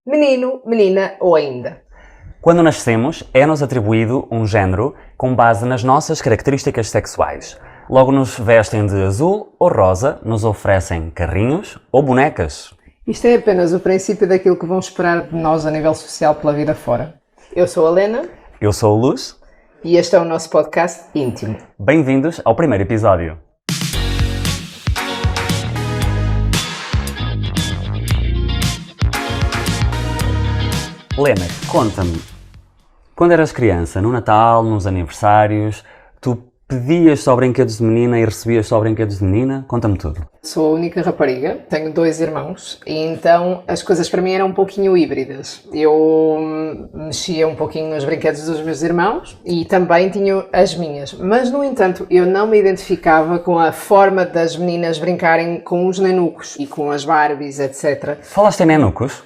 menino, menina ou ainda. Quando nascemos, é-nos atribuído um género com base nas nossas características sexuais. Logo nos vestem de azul ou rosa, nos oferecem carrinhos ou bonecas. Isto é apenas o princípio daquilo que vão esperar de nós a nível social pela vida fora. Eu sou a Lena. Eu sou o Luz. E este é o nosso podcast íntimo. Bem-vindos ao primeiro episódio. Lena, conta-me, quando eras criança, no Natal, nos aniversários, tu pedias só brinquedos de menina e recebias só brinquedos de menina? Conta-me tudo. Sou a única rapariga, tenho 2 irmãos e então as coisas para mim eram um pouquinho híbridas. Eu mexia um pouquinho nos brinquedos dos meus irmãos e também tinha as minhas. Mas, no entanto, eu não me identificava com a forma das meninas brincarem com os nenucos e com as Barbies, etc. Falaste em nenucos?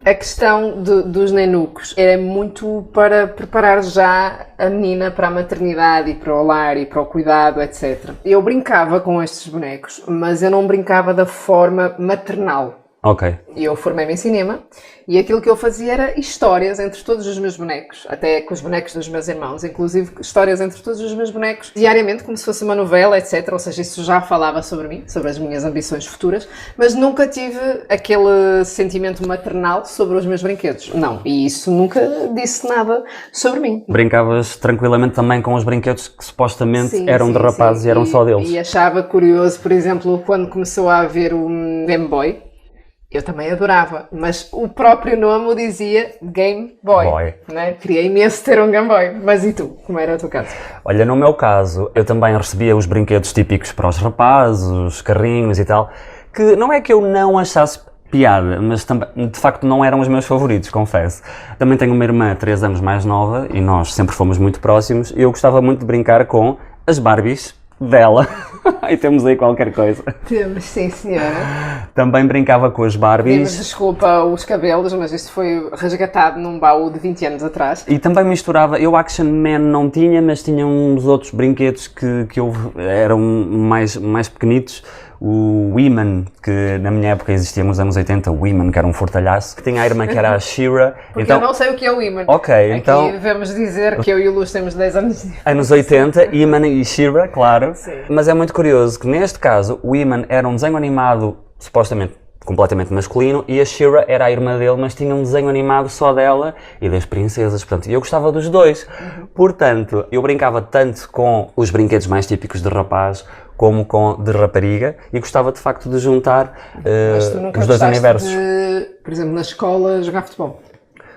A questão dos nenucos era muito para preparar já a menina para a maternidade e para o lar e para o cuidado, etc. Eu brincava com estes bonecos, mas eu não brincava da forma maternal. Ok. Eu formei-me em cinema e aquilo que eu fazia era histórias entre todos os meus bonecos, até com os bonecos dos meus irmãos, inclusive histórias entre todos os meus bonecos, diariamente, como se fosse uma novela, etc. Ou seja, isso já falava sobre mim, sobre as minhas ambições futuras, mas nunca tive aquele sentimento maternal sobre os meus brinquedos. Não, e isso nunca disse nada sobre mim. Brincavas tranquilamente também com os brinquedos que supostamente eram de rapazes e eram só deles. E achava curioso, por exemplo, quando começou a haver o Game Boy. Eu também adorava, mas o próprio nome o dizia Game Boy. Né? Queria imenso ter um Game Boy. Mas e tu? Como era o teu caso? Olha, no meu caso, eu também recebia os brinquedos típicos para os rapazes, os carrinhos e tal, que não é que eu não achasse piada, mas também, de facto não eram os meus favoritos, confesso. Também tenho uma irmã 3 anos mais nova e nós sempre fomos muito próximos e eu gostava muito de brincar com as Barbies dela. E temos aí qualquer coisa. Temos, sim senhora. Também brincava com as Barbies. Pedimos desculpa os cabelos, mas isto foi resgatado num baú de 20 anos atrás. E também misturava, eu Action Man não tinha, mas tinha uns outros brinquedos que eram mais pequenitos. O He-Man, que na minha época existia nos anos 80, o He-Man, que era um fortalhaço, que tinha a irmã que era a She-Ra. Porque então, eu não sei o que é o He-Man. Ok, então... Aqui devemos dizer que eu e o Luz temos 10 anos de diferença. Anos 80, He-Man e She-Ra, claro. Sim. Mas é muito curioso que neste caso o He-Man era um desenho animado supostamente completamente masculino e a She-Ra era a irmã dele, mas tinha um desenho animado só dela e das princesas, portanto, eu gostava dos dois. Portanto, eu brincava tanto com os brinquedos mais típicos de rapaz como com de rapariga e gostava de facto de juntar os dois universos. Por exemplo, na escola, jogar futebol?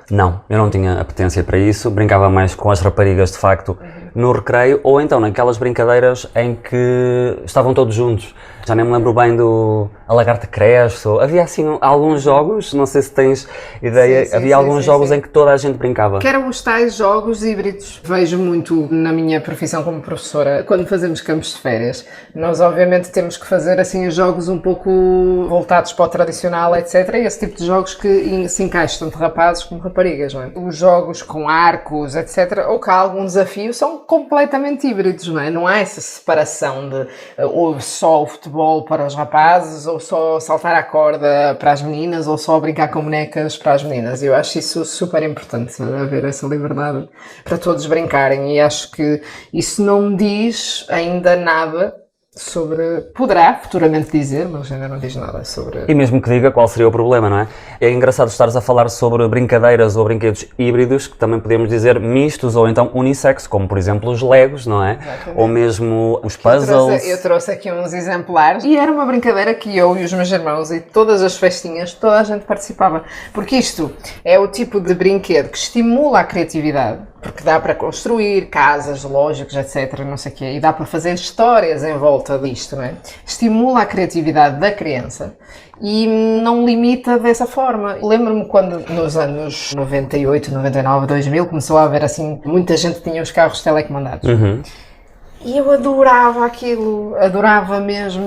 Não, eu não tinha apetência para isso, brincava mais com as raparigas de facto no recreio ou então naquelas brincadeiras em que estavam todos juntos. Já nem me lembro bem do A Lagarta Cresce, havia assim alguns jogos, não sei se tens ideia, havia alguns jogos em que toda a gente brincava. Que eram os tais jogos híbridos. Vejo muito na minha profissão como professora, quando fazemos campos de férias, nós obviamente temos que fazer assim os jogos um pouco voltados para o tradicional, etc. E esse tipo de jogos que se encaixam tanto rapazes como raparigas, não é? Os jogos com arcos, etc., ou que há algum desafio, são completamente híbridos, não é? Não há essa separação de ou só o futebol para os rapazes, ou só saltar à corda para as meninas, ou só brincar com bonecas para as meninas. Eu acho isso super importante, haver essa liberdade para todos brincarem, e acho que isso não diz ainda nada sobre... Poderá futuramente dizer, mas ainda não diz nada sobre... E mesmo que diga, qual seria o problema, não é? É engraçado estares a falar sobre brincadeiras ou brinquedos híbridos, que também podemos dizer mistos ou então unissex, como por exemplo os Legos, não é? Exatamente. Ou mesmo os puzzles. Eu trouxe aqui uns exemplares e era uma brincadeira que eu e os meus irmãos e todas as festinhas, toda a gente participava. Porque isto é o tipo de brinquedo que estimula a criatividade, porque dá para construir casas, lógicos, etc, não sei o quê, e dá para fazer histórias em volta disto, não é? Estimula a criatividade da criança e não limita dessa forma. Lembro-me quando nos anos 98, 99, 2000 começou a haver assim, muita gente tinha os carros telecomandados. E eu adorava aquilo, adorava mesmo,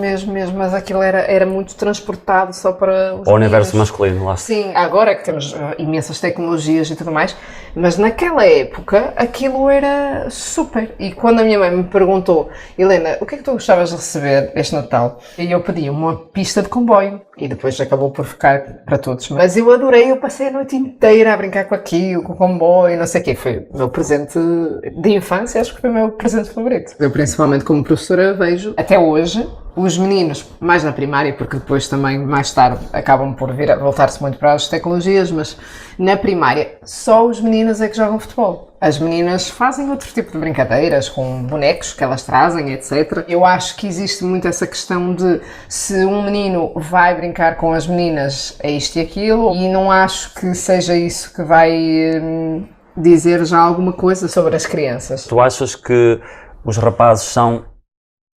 mas aquilo era muito transportado só para os O universo meninos. masculino, lá está. Sim, agora é que temos imensas tecnologias e tudo mais, mas naquela época aquilo era super. E quando a minha mãe me perguntou, Helena, o que é que tu gostavas de receber este Natal? E eu pedi uma pista de comboio. E depois acabou por ficar para todos. Mas eu adorei, eu passei a noite inteira a brincar com aquilo, com o comboio, não sei o quê. Foi o meu presente de infância, acho que foi o meu presente favorito. Eu, principalmente como professora, vejo até hoje os meninos, mais na primária, porque depois também, mais tarde, acabam por vir a voltar-se muito para as tecnologias, mas na primária, só os meninos é que jogam futebol. As meninas fazem outro tipo de brincadeiras, com bonecos que elas trazem, etc. Eu acho que existe muito essa questão de se um menino vai brincar com as meninas, é isto e aquilo, e não acho que seja isso que vai dizer já alguma coisa sobre as crianças. Tu achas que os rapazes são,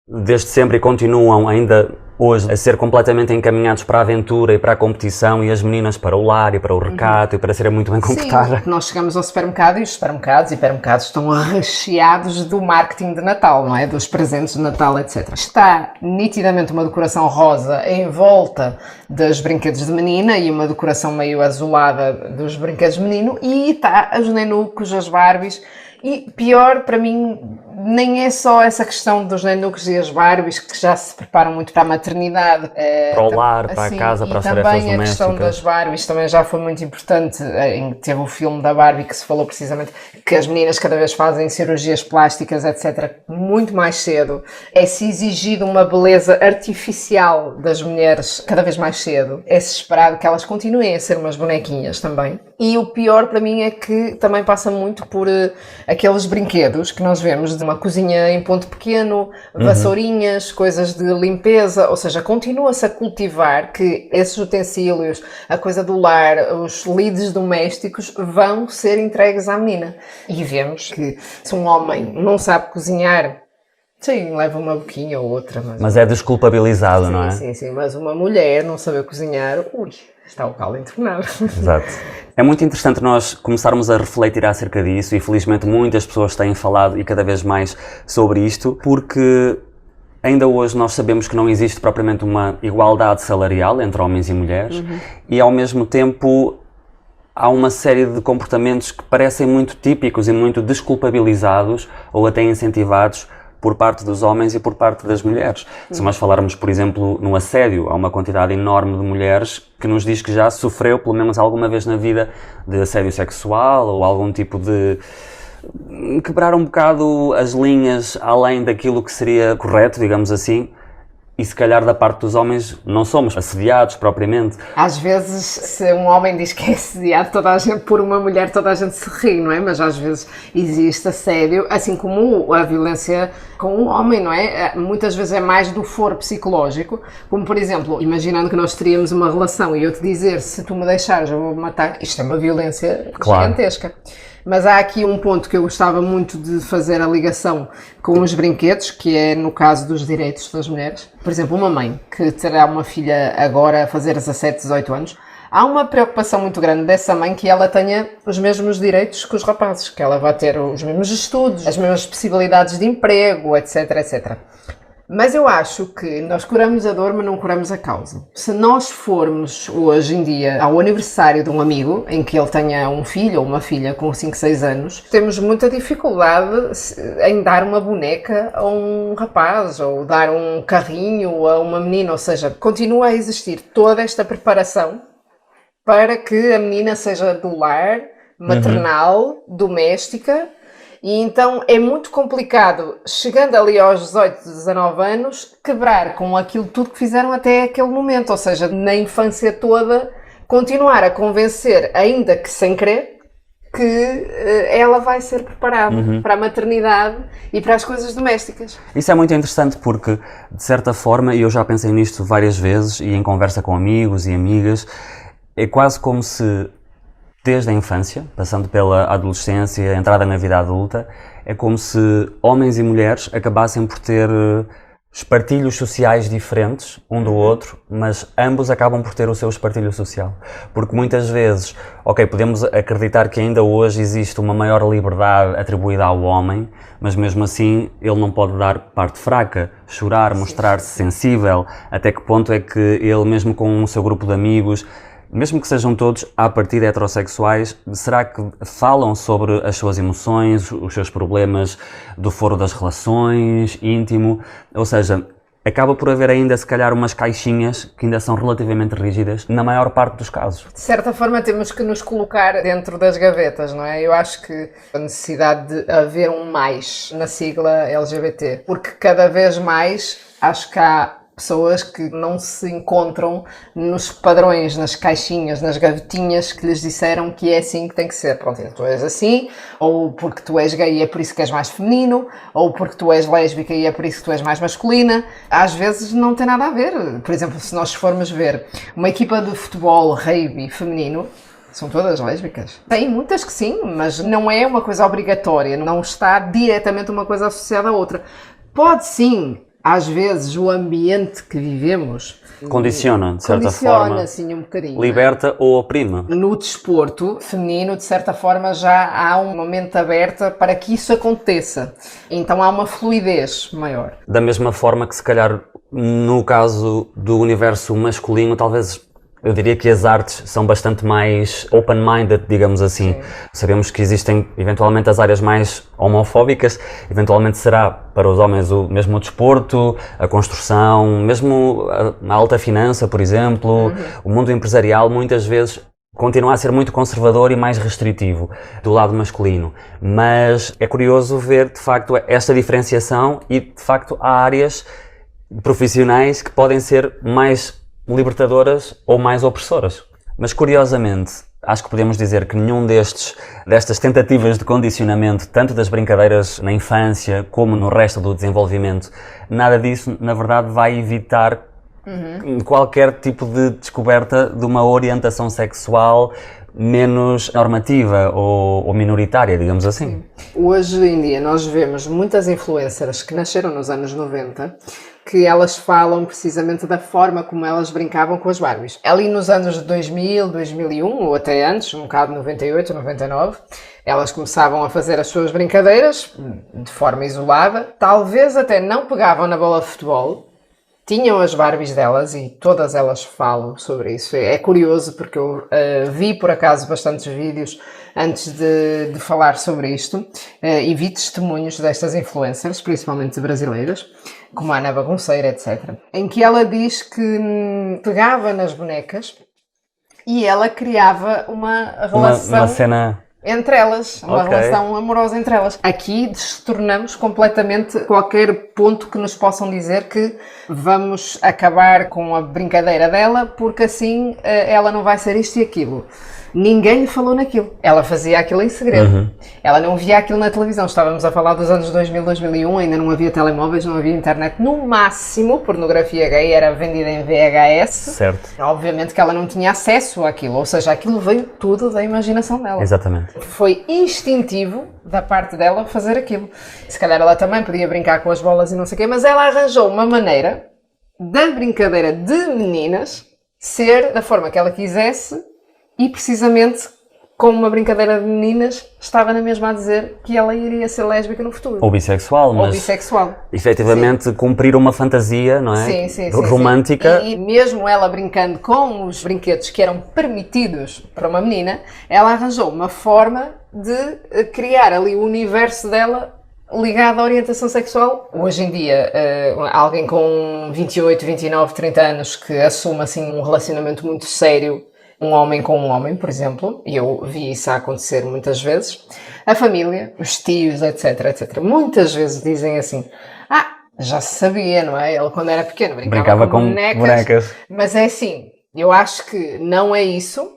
desde sempre e continuam ainda hoje, a ser completamente encaminhados para a aventura e para a competição, e as meninas para o lar e para o recato e para serem muito bem comportadas? Sim, nós chegamos ao supermercado e os supermercados e hipermercados estão recheados do marketing de Natal, não é? Dos presentes de Natal, etc. Está nitidamente uma decoração rosa em volta dos brinquedos de menina e uma decoração meio azulada dos brinquedos de menino, e está os nenucos, as Barbies. E pior, para mim, nem é só essa questão dos nenucos e as Barbies, que já se preparam muito para a maternidade. Para o lar, para a casa, para as tarefas domésticas. E também a questão das Barbies também já foi muito importante. Teve o filme da Barbie que se falou precisamente que as meninas cada vez fazem cirurgias plásticas, etc., muito mais cedo. É-se exigido uma beleza artificial das mulheres cada vez mais cedo. É-se esperado que elas continuem a ser umas bonequinhas também. E o pior para mim é que também passa muito por aqueles brinquedos que nós vemos de uma cozinha em ponto pequeno, vassourinhas, coisas de limpeza, ou seja, continua-se a cultivar que esses utensílios, a coisa do lar, os lides domésticos vão ser entregues à menina. E vemos que se um homem não sabe cozinhar, sim, leva uma boquinha ou outra. Mas é desculpabilizado, sim, não é? Sim, mas uma mulher não saber cozinhar, está o calo entornado. Exato. É muito interessante nós começarmos a refletir acerca disso, e felizmente muitas pessoas têm falado e cada vez mais sobre isto, porque ainda hoje nós sabemos que não existe propriamente uma igualdade salarial entre homens e mulheres, e ao mesmo tempo há uma série de comportamentos que parecem muito típicos e muito desculpabilizados ou até incentivados por parte dos homens e por parte das mulheres. Se nós falarmos, por exemplo, no assédio, há uma quantidade enorme de mulheres que nos diz que já sofreu, pelo menos alguma vez na vida, de assédio sexual ou algum tipo de quebrar um bocado as linhas além daquilo que seria correto, digamos assim. E se calhar da parte dos homens não somos assediados propriamente. Às vezes, se um homem diz que é assediado, toda a gente, por uma mulher, toda a gente se ri, não é? Mas às vezes existe assédio, assim como a violência com um homem, não é? Muitas vezes é mais do foro psicológico, como por exemplo, imaginando que nós teríamos uma relação e eu te dizer, se tu me deixares eu vou me matar, isto é uma violência gigantesca. Mas há aqui um ponto que eu gostava muito de fazer a ligação com os brinquedos, que é no caso dos direitos das mulheres. Por exemplo, uma mãe que terá uma filha agora a fazer 17, 18 anos, há uma preocupação muito grande dessa mãe que ela tenha os mesmos direitos que os rapazes, que ela vai ter os mesmos estudos, as mesmas possibilidades de emprego, etc, etc. Mas eu acho que nós curamos a dor, mas não curamos a causa. Se nós formos hoje em dia ao aniversário de um amigo, em que ele tenha um filho ou uma filha com 5, 6 anos, temos muita dificuldade em dar uma boneca a um rapaz ou dar um carrinho a uma menina, ou seja, continua a existir toda esta preparação para que a menina seja do lar, maternal, doméstica. E então é muito complicado, chegando ali aos 18, 19 anos, quebrar com aquilo tudo que fizeram até aquele momento. Ou seja, na infância toda, continuar a convencer, ainda que sem querer, que ela vai ser preparada para a maternidade e para as coisas domésticas. Isso é muito interessante porque, de certa forma, e eu já pensei nisto várias vezes e em conversa com amigos e amigas, é quase como se desde a infância, passando pela adolescência, entrada na vida adulta, é como se homens e mulheres acabassem por ter espartilhos sociais diferentes um do outro, mas ambos acabam por ter o seu espartilho social. Porque muitas vezes, ok, podemos acreditar que ainda hoje existe uma maior liberdade atribuída ao homem, mas mesmo assim ele não pode dar parte fraca, chorar, mostrar-se sensível, até que ponto é que ele, mesmo com o seu grupo de amigos, mesmo que sejam todos à partida heterossexuais, será que falam sobre as suas emoções, os seus problemas do foro das relações, íntimo? Ou seja, acaba por haver ainda, se calhar, umas caixinhas que ainda são relativamente rígidas, na maior parte dos casos. De certa forma temos que nos colocar dentro das gavetas, não é? Eu acho que a necessidade de haver um mais na sigla LGBT, porque cada vez mais acho que há pessoas que não se encontram nos padrões, nas caixinhas, nas gavetinhas que lhes disseram que é assim que tem que ser. Pronto, tu és assim, ou porque tu és gay e é por isso que és mais feminino, ou porque tu és lésbica e é por isso que tu és mais masculina. Às vezes não tem nada a ver. Por exemplo, se nós formos ver uma equipa de futebol rugby feminino, são todas lésbicas? Tem muitas que sim, mas não é uma coisa obrigatória, não está diretamente uma coisa associada à outra. Pode sim, às vezes o ambiente que vivemos condiciona, de certa forma, assim, um bocadinho, liberta ou oprime. No desporto feminino, de certa forma, já há uma mente aberta para que isso aconteça. Então há uma fluidez maior. Da mesma forma que, se calhar, no caso do universo masculino, talvez eu diria que as artes são bastante mais open-minded, digamos assim. Sim. Sabemos que existem, eventualmente, as áreas mais homofóbicas, eventualmente será para os homens mesmo o desporto, a construção, mesmo a alta finança, por exemplo, o mundo empresarial, muitas vezes continua a ser muito conservador e mais restritivo do lado masculino. Mas é curioso ver, de facto, esta diferenciação e, de facto, há áreas profissionais que podem ser mais libertadoras ou mais opressoras. Mas, curiosamente, acho que podemos dizer que nenhum destas tentativas de condicionamento, tanto das brincadeiras na infância como no resto do desenvolvimento, nada disso, na verdade, vai evitar qualquer tipo de descoberta de uma orientação sexual menos normativa ou minoritária, digamos assim. Hoje em dia nós vemos muitas influencers que nasceram nos anos 90 que elas falam precisamente da forma como elas brincavam com as Barbies. Ali nos anos de 2000, 2001 ou até antes, um bocado 98, 99, elas começavam a fazer as suas brincadeiras de forma isolada, talvez até não pegavam na bola de futebol, tinham as Barbies delas e todas elas falam sobre isso. É curioso porque eu vi por acaso bastantes vídeos antes de falar sobre isto e vi testemunhos destas influencers, principalmente brasileiras, como a Ana Bagunceira, etc., em que ela diz que pegava nas bonecas e ela criava uma relação... Uma cena... entre elas, uma relação amorosa entre elas. Aqui destornamos completamente qualquer ponto que nos possam dizer que vamos acabar com a brincadeira dela porque assim ela não vai ser isto e aquilo. Ninguém lhe falou naquilo. Ela fazia aquilo em segredo. Ela não via aquilo na televisão. Estávamos a falar dos anos 2000, 2001, ainda não havia telemóveis, não havia internet. No máximo, pornografia gay era vendida em VHS. Certo. Obviamente que ela não tinha acesso àquilo, ou seja, aquilo veio tudo da imaginação dela. Exatamente. Foi instintivo da parte dela fazer aquilo. Se calhar ela também podia brincar com as bolas e não sei o quê, mas ela arranjou uma maneira da brincadeira de meninas ser da forma que ela quisesse. E precisamente, como uma brincadeira de meninas, estava na mesma a dizer que ela iria ser lésbica no futuro. Ou bissexual, mas... Ou bissexual. Efetivamente, cumprir uma fantasia, não é? Sim. Romântica. E mesmo ela brincando com os brinquedos que eram permitidos para uma menina, ela arranjou uma forma de criar ali o universo dela ligado à orientação sexual. Hoje em dia, alguém com 28, 29, 30 anos que assume assim um relacionamento muito sério, um homem com um homem, por exemplo, e eu vi isso a acontecer muitas vezes, a família, os tios, etc, muitas vezes dizem assim, já se sabia, não é? Ele quando era pequeno brincava com bonecas. Mas é assim, eu acho que não é isso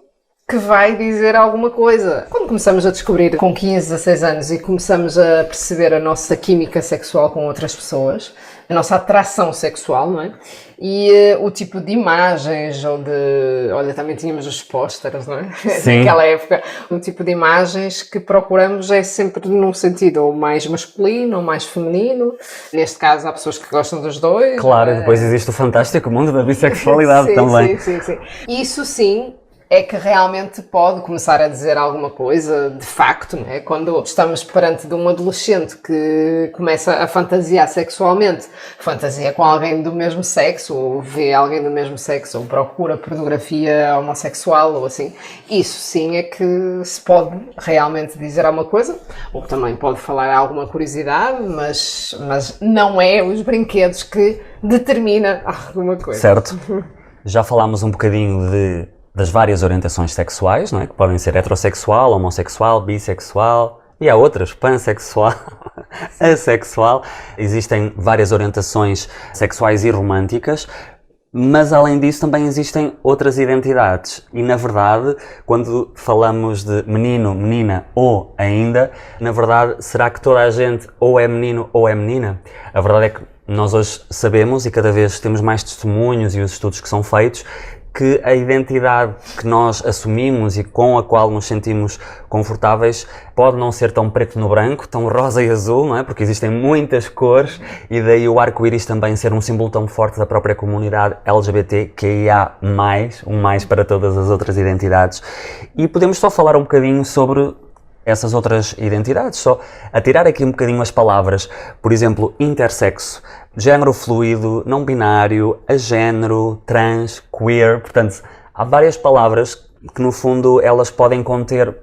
que vai dizer alguma coisa. Quando começamos a descobrir com 15, 16 anos e começamos a perceber a nossa química sexual com outras pessoas, a nossa atração sexual, não é? E o tipo de imagens, ou de... Olha, também tínhamos os pósteres, não é? Sim. Naquela época. O tipo de imagens que procuramos é sempre num sentido ou mais masculino ou mais feminino. Neste caso, há pessoas que gostam dos dois. Claro, e depois existe o fantástico mundo da bissexualidade Sim, também. sim. Isso sim é que realmente pode começar a dizer alguma coisa, de facto, não é? Quando estamos perante de um adolescente que começa a fantasiar sexualmente, fantasia com alguém do mesmo sexo, ou vê alguém do mesmo sexo, ou procura pornografia homossexual, ou assim, isso sim é que se pode realmente dizer alguma coisa, ou também pode falar alguma curiosidade, mas não é os brinquedos que determina alguma coisa. Certo. Já falámos um bocadinho das várias orientações sexuais, não é? Que podem ser heterossexual, homossexual, bissexual e há outras, pansexual, assexual. Existem várias orientações sexuais e românticas, mas além disso também existem outras identidades. E na verdade, quando falamos de menino, menina ou ainda, na verdade, será que toda a gente ou é menino ou é menina? A verdade é que nós hoje sabemos e cada vez temos mais testemunhos e os estudos que são feitos que a identidade que nós assumimos e com a qual nos sentimos confortáveis pode não ser tão preto no branco, tão rosa e azul, não é? Porque existem muitas cores e daí o arco-íris também ser um símbolo tão forte da própria comunidade LGBTQIA+, um mais para todas as outras identidades. E podemos só falar um bocadinho sobre essas outras identidades, só atirar aqui um bocadinho as palavras, por exemplo, intersexo, género fluido, não binário, agénero, trans, queer, portanto, há várias palavras que no fundo elas podem conter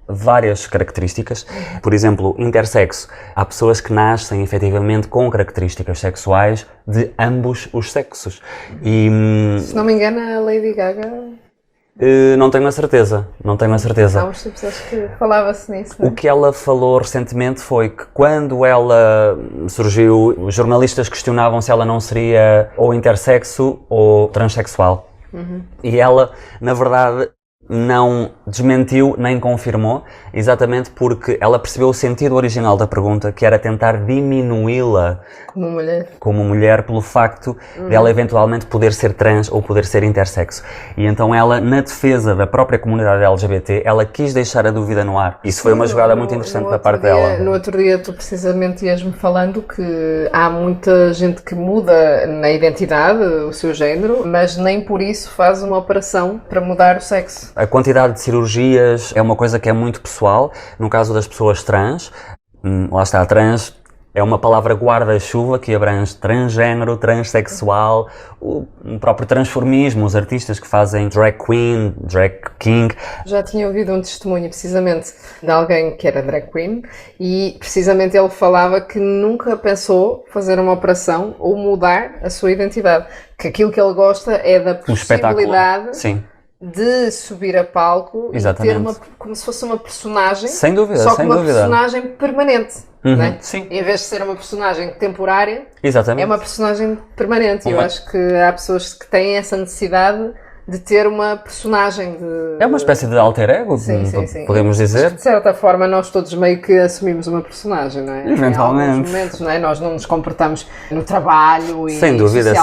várias características. Por exemplo, intersexo, há pessoas que nascem efetivamente com características sexuais de ambos os sexos. E, se não me engano, a Lady Gaga... não tenho a certeza. Há uns tipos, acho que falava-se nisso. Não é? O que ela falou recentemente foi que quando ela surgiu, os jornalistas questionavam se ela não seria ou intersexo ou transexual. E ela, na verdade, não desmentiu nem confirmou, exatamente porque ela percebeu o sentido original da pergunta, que era tentar diminuí-la como mulher pelo facto de ela eventualmente poder ser trans ou poder ser intersexo. E então ela, na defesa da própria comunidade LGBT, ela quis deixar a dúvida no ar. Isso foi uma jogada muito interessante da parte dela. No outro dia tu precisamente ias-me falando que há muita gente que muda na identidade, o seu género, mas nem por isso faz uma operação para mudar o sexo. A quantidade de cirurgias é uma coisa que é muito pessoal. No caso das pessoas trans, lá está, trans é uma palavra guarda-chuva que abrange transgénero, transexual, o próprio transformismo, os artistas que fazem drag queen, drag king. Já tinha ouvido um testemunho precisamente de alguém que era drag queen e precisamente ele falava que nunca pensou fazer uma operação ou mudar a sua identidade, que aquilo que ele gosta é da possibilidade de subir a palco e ter como se fosse uma personagem, sem dúvida, só que uma personagem permanente. Não é? Sim. Em vez de ser uma personagem temporária, exatamente, é uma personagem permanente. Eu acho que há pessoas que têm essa necessidade de ter uma personagem É uma espécie de alter ego, sim. Podemos dizer. De certa forma, nós todos meio que assumimos uma personagem, não é? Eventualmente. Em alguns momentos, não é? Nós não nos comportamos no trabalho e sem dúvida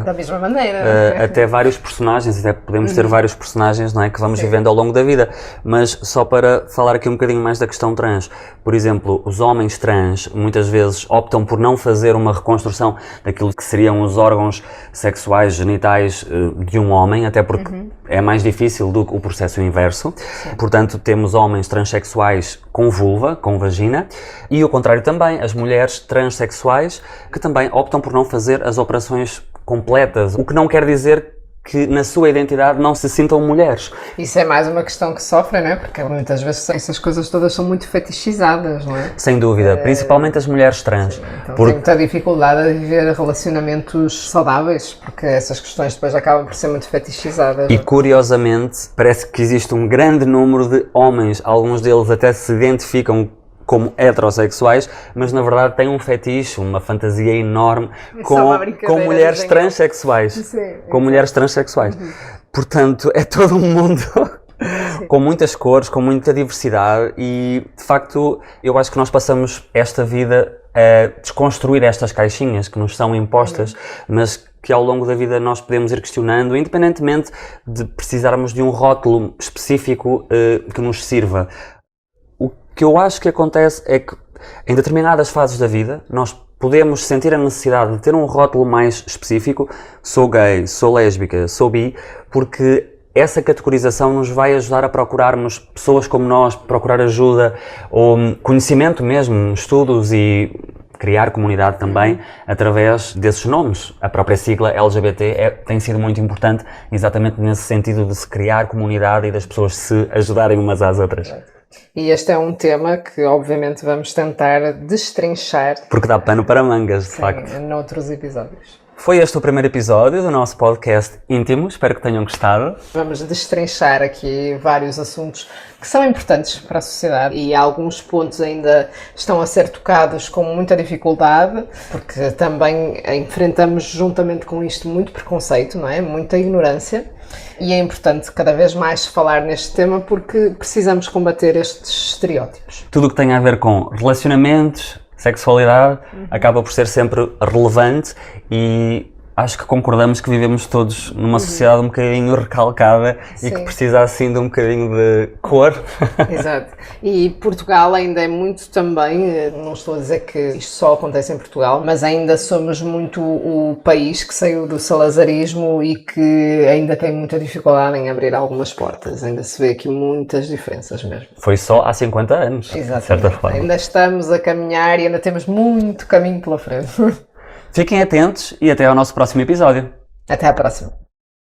da mesma maneira. Até vários personagens, até podemos ter vários personagens, não é? Que vamos vivendo ao longo da vida. Mas só para falar aqui um bocadinho mais da questão trans, por exemplo, os homens trans muitas vezes optam por não fazer uma reconstrução daquilo que seriam os órgãos sexuais, genitais de um homem, até porque é mais difícil do que o processo inverso. Sim. Portanto, temos homens transexuais com vulva, com vagina, e o contrário também, as mulheres transexuais que também optam por não fazer as operações completas, o que não quer dizer que na sua identidade não se sintam mulheres. Isso é mais uma questão que sofrem, não é? Porque muitas vezes essas coisas todas são muito fetichizadas, não é? Sem dúvida, principalmente as mulheres trans. Então tem muita dificuldade a viver relacionamentos saudáveis, porque essas questões depois acabam por ser muito fetichizadas. E curiosamente, parece que existe um grande número de homens, alguns deles até se identificam como heterossexuais, mas na verdade têm um fetiche, uma fantasia enorme com mulheres transexuais. Sim, com mulheres transexuais. Portanto, é todo um mundo com muitas cores, com muita diversidade e, de facto, eu acho que nós passamos esta vida a desconstruir estas caixinhas que nos são impostas, mas que ao longo da vida nós podemos ir questionando, independentemente de precisarmos de um rótulo específico que nos sirva. O que eu acho que acontece é que em determinadas fases da vida nós podemos sentir a necessidade de ter um rótulo mais específico, sou gay, sou lésbica, sou bi, porque essa categorização nos vai ajudar a procurarmos pessoas como nós, procurar ajuda ou conhecimento mesmo, estudos e criar comunidade também através desses nomes. A própria sigla LGBT tem sido muito importante exatamente nesse sentido de se criar comunidade e das pessoas se ajudarem umas às outras. E este é um tema que obviamente vamos tentar destrinchar. Porque dá pano para mangas, de facto. Noutros episódios. Foi este o primeiro episódio do nosso podcast íntimo, espero que tenham gostado. Vamos destrinchar aqui vários assuntos que são importantes para a sociedade e alguns pontos ainda estão a ser tocados com muita dificuldade, porque também enfrentamos juntamente com isto muito preconceito, não é? Muita ignorância. E é importante cada vez mais falar neste tema porque precisamos combater estes estereótipos. Tudo o que tem a ver com relacionamentos, sexualidade, acaba por ser sempre relevante e acho que concordamos que vivemos todos numa sociedade um bocadinho recalcada e que precisa assim de um bocadinho de cor. Exato. E Portugal ainda é muito também, não estou a dizer que isto só acontece em Portugal, mas ainda somos muito o país que saiu do salazarismo e que ainda tem muita dificuldade em abrir algumas portas. Ainda se vê aqui muitas diferenças mesmo. Foi só há 50 anos, Exatamente. de certa forma. Ainda estamos a caminhar e ainda temos muito caminho pela frente. Fiquem atentos e até ao nosso próximo episódio. Até à próxima.